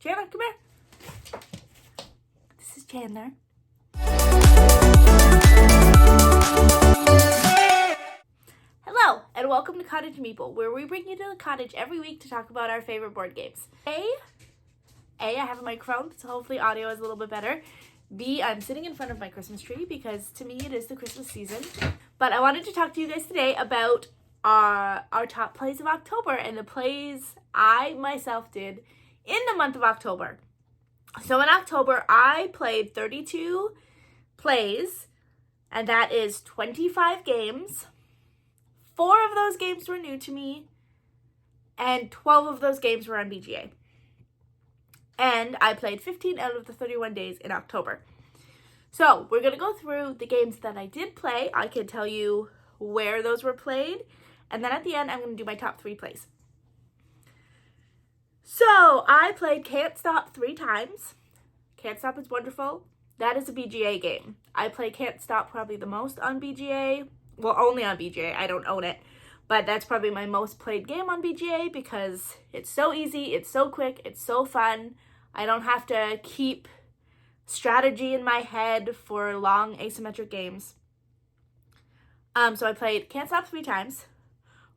Chandler, come here. This is Chandler. Hello, and welcome to Cottage Meeple, where we bring you to the cottage every week to talk about our favorite board games. A, I have a microphone, so hopefully audio is a little bit better. B, I'm sitting in front of my Christmas tree because to me it is the Christmas season. But I wanted to talk to you guys today about our top plays of October and the plays I myself did in the month of October. So in October, I played 32 plays, and that is 25 games. 4 of those games were new to me, and 12 of those games were on BGA. And I played 15 out of the 31 days in October. So we're going to go through the games that I did play. I can tell you where those were played. And then at the end, I'm going to do my top 3 plays. So I played Can't Stop 3 times. Can't Stop is wonderful. That is a BGA game. I play Can't Stop probably the most on BGA. Well, only on BGA. I don't own it. But that's probably my most played game on BGA because it's so easy, it's so quick, it's so fun. I don't have to keep strategy in my head for long asymmetric games. So I played Can't Stop 3 times.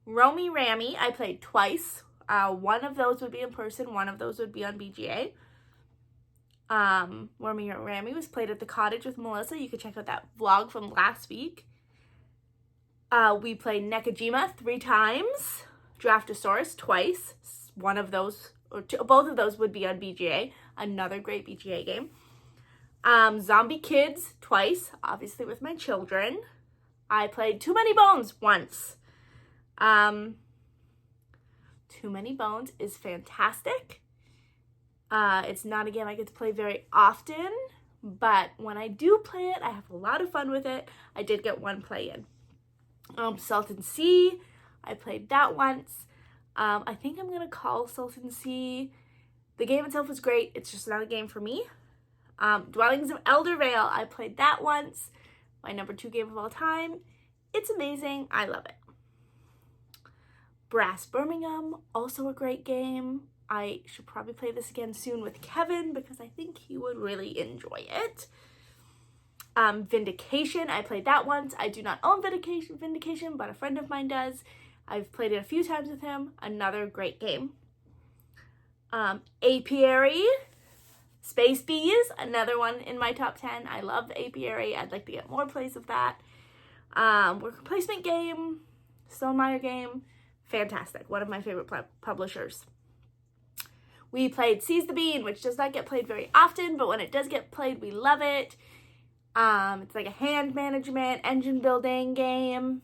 Romy Rammy, I played twice. One of those would be in person, one of those would be on BGA. Romy Rammy was played at the cottage with Melissa. You can check out that vlog from last week. We played Nekojima 3 times. Draftosaurus twice. One of those, or both of those would be on BGA. Another great BGA game. Zombie Kids twice, obviously with my children. I played Too Many Bones once. Too Many Bones is fantastic. It's not a game I get to play very often, but when I do play it, I have a lot of fun with it. I did get 1 play in. Salton Sea, I played that once. I think I'm going to call Salton Sea. The game itself was great. It's just not a game for me. Dwellings of Eldervale, I played that once. My number 2 game of all time. It's amazing. I love it. Brass Birmingham, also a great game. I should probably play this again soon with Kevin because I think he would really enjoy it. Vindication, I played that once. I do not own Vindication, but a friend of mine does. I've played it a few times with him. Another great game. Apiary, Space Bees, another one in my top 10. I love Apiary. I'd like to get more plays of that. Worker Placement game, Stonemaier game, fantastic. One of my favorite publishers. We played Seize the Bean, which does not get played very often, but when it does get played, we love it. It's like a hand management, engine building game.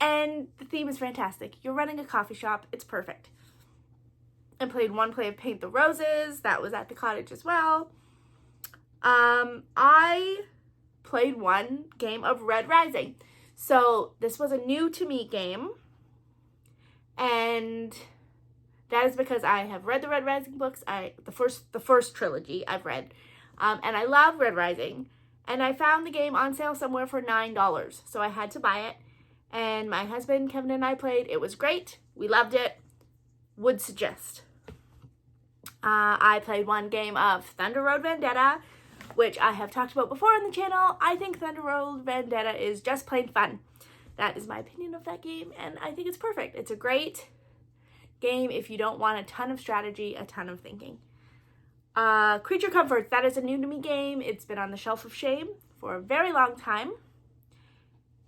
And the theme is fantastic. You're running a coffee shop. It's perfect. I played 1 play of Paint the Roses. That was at the cottage as well. I played 1 game of Red Rising. So this was a new to me game. And that is because I have read the Red Rising books. The first trilogy I've read. And I love Red Rising. And I found the game on sale somewhere for $9. So I had to buy it. And my husband, Kevin, and I played. It was great. We loved it. Would suggest. I played 1 game of Thunder Road Vendetta, which I have talked about before on the channel. I think Thunder Road Vendetta is just plain fun. That is my opinion of that game, and I think it's perfect. It's a great game if you don't want a ton of strategy, a ton of thinking. Creature Comforts, that is a new to me game. It's been on the shelf of shame for a very long time,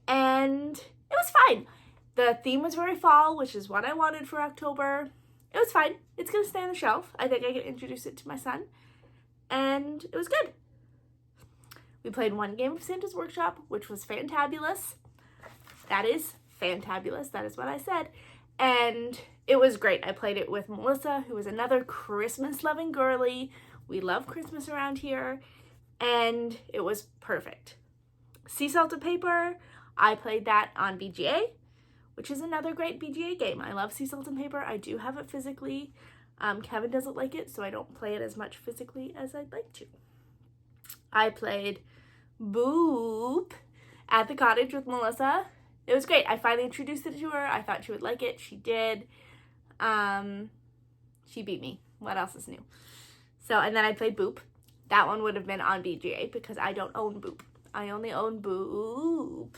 and it was fine. The theme was very fall, which is what I wanted for October. It was fine. It's going to stay on the shelf. I think I can introduce it to my son, and it was good. We played 1 game of Santa's Workshop, which was fantabulous. That is fantabulous. That is what I said. And it was great. I played it with Melissa, who is another Christmas-loving girly. We love Christmas around here. And it was perfect. Sea Salt and Paper, I played that on BGA, which is another great BGA game. I love Sea Salt and Paper. I do have it physically. Kevin doesn't like it, so I don't play it as much physically as I'd like to. I played Boop at the cottage with Melissa. It was great. I finally introduced it to her. I thought she would like it. She did. She beat me. what else is new? So, and then I played Boop. That one would have been on BGA because I don't own Boop. I only own Boop.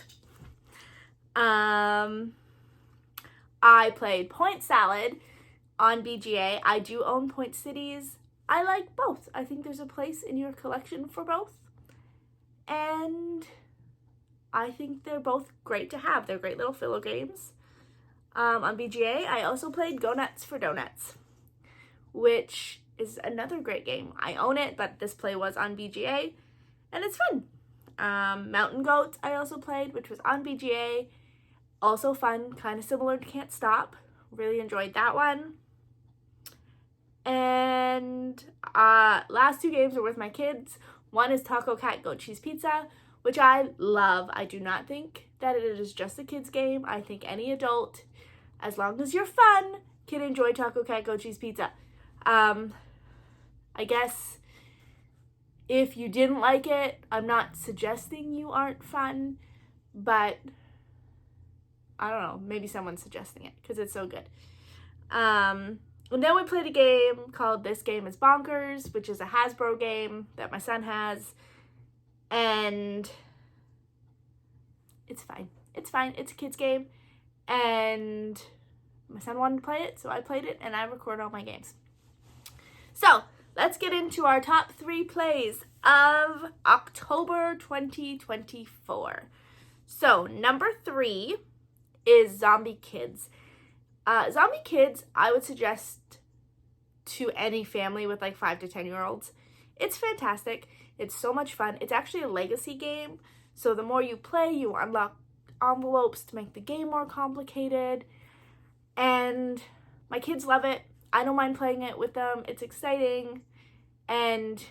I played Point Salad on BGA. I do own Point Cities. I like both. I think there's a place in your collection for both. And I think they're both great to have. They're great little filler games. On BGA, I also played Go Nuts for Donuts, which is another great game. I own it, but this play was on BGA, and it's fun. Mountain Goats I also played, which was on BGA. Also fun, kind of similar to Can't Stop. Really enjoyed that one. And last two games are with my kids. One is Taco Cat Goat Cheese Pizza, which I love. I do not think that it is just a kid's game. I think any adult, as long as you're fun, can enjoy Taco Cat Goat Cheese Pizza. I guess if you didn't like it, I'm not suggesting you aren't fun, but I don't know, maybe someone's suggesting it because it's so good. And then we played a game called This Game is Bonkers, which is a Hasbro game that my son has, and it's fine. It's fine. It's a kid's game, and my son wanted to play it, so I played it, and I record all my games. So, let's get into our top 3 plays of October 2024. So, number 3 is Zombie Kids. Zombie Kids, I would suggest to any family with like 5 to 10-year-olds. It's fantastic. It's so much fun. It's actually a legacy game, so the more you play, you unlock envelopes to make the game more complicated, and my kids love it. I don't mind playing it with them. It's exciting, and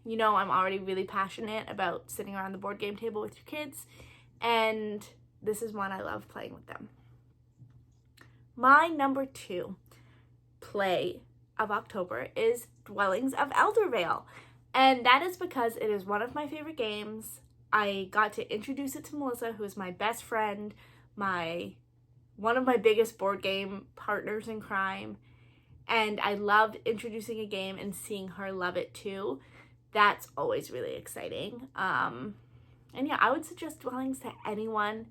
you know I'm already really passionate about sitting around the board game table with your kids, and this is one I love playing with them. My number 2 play of October is Dwellings of Eldervale, and that is because it is one of my favorite games. I got to introduce it to Melissa, who is my best friend, one of my biggest board game partners in crime, and I loved introducing a game and seeing her love it too. That's always really exciting. And yeah, I would suggest Dwellings to anyone.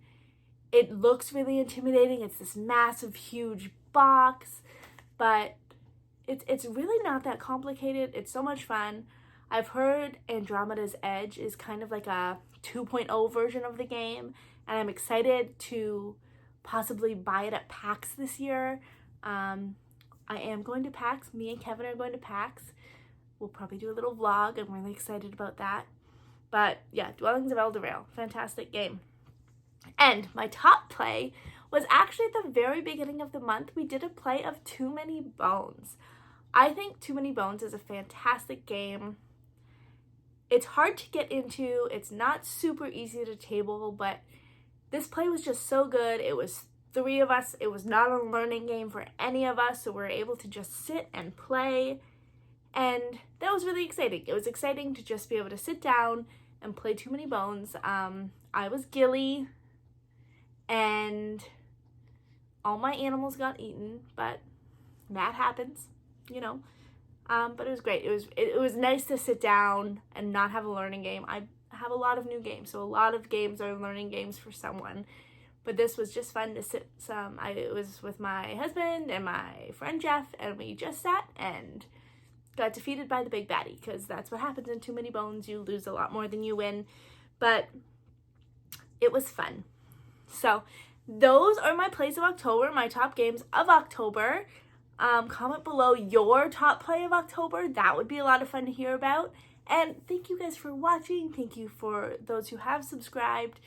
It looks really intimidating. It's this massive, huge box, but it's really not that complicated. It's so much fun. I've heard Andromeda's Edge is kind of like a 2.0 version of the game, and I'm excited to possibly buy it at PAX this year. I am going to PAX. Me and Kevin are going to PAX. We'll probably do a little vlog. I'm really excited about that. But yeah, Dwellings of Eldervale, fantastic game. And my top play was actually at the very beginning of the month. We did a play of Too Many Bones. I think Too Many Bones is a fantastic game. It's hard to get into. It's not super easy to table, but this play was just so good. It was 3 of us. It was not a learning game for any of us, so we were able to just sit and play, and that was really exciting. It was exciting to just be able to sit down and play Too Many Bones. I was Gilly, and all my animals got eaten, but that happens, you know. But it was great. It was nice to sit down and not have a learning game. I have a lot of new games, so a lot of games are learning games for someone. But this was just fun to sit it was with my husband and my friend Jeff, and we just sat and got defeated by the big baddie, because that's what happens in Too Many Bones. You lose a lot more than you win, but it was fun. So those are my plays of October, my top games of October. Comment below your top play of October. That would be a lot of fun to hear about. And thank you guys for watching. Thank you for those who have subscribed.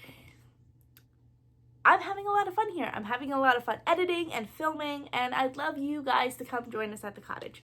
I'm having a lot of fun here. I'm having a lot of fun editing and filming, and I'd love you guys to come join us at the cottage.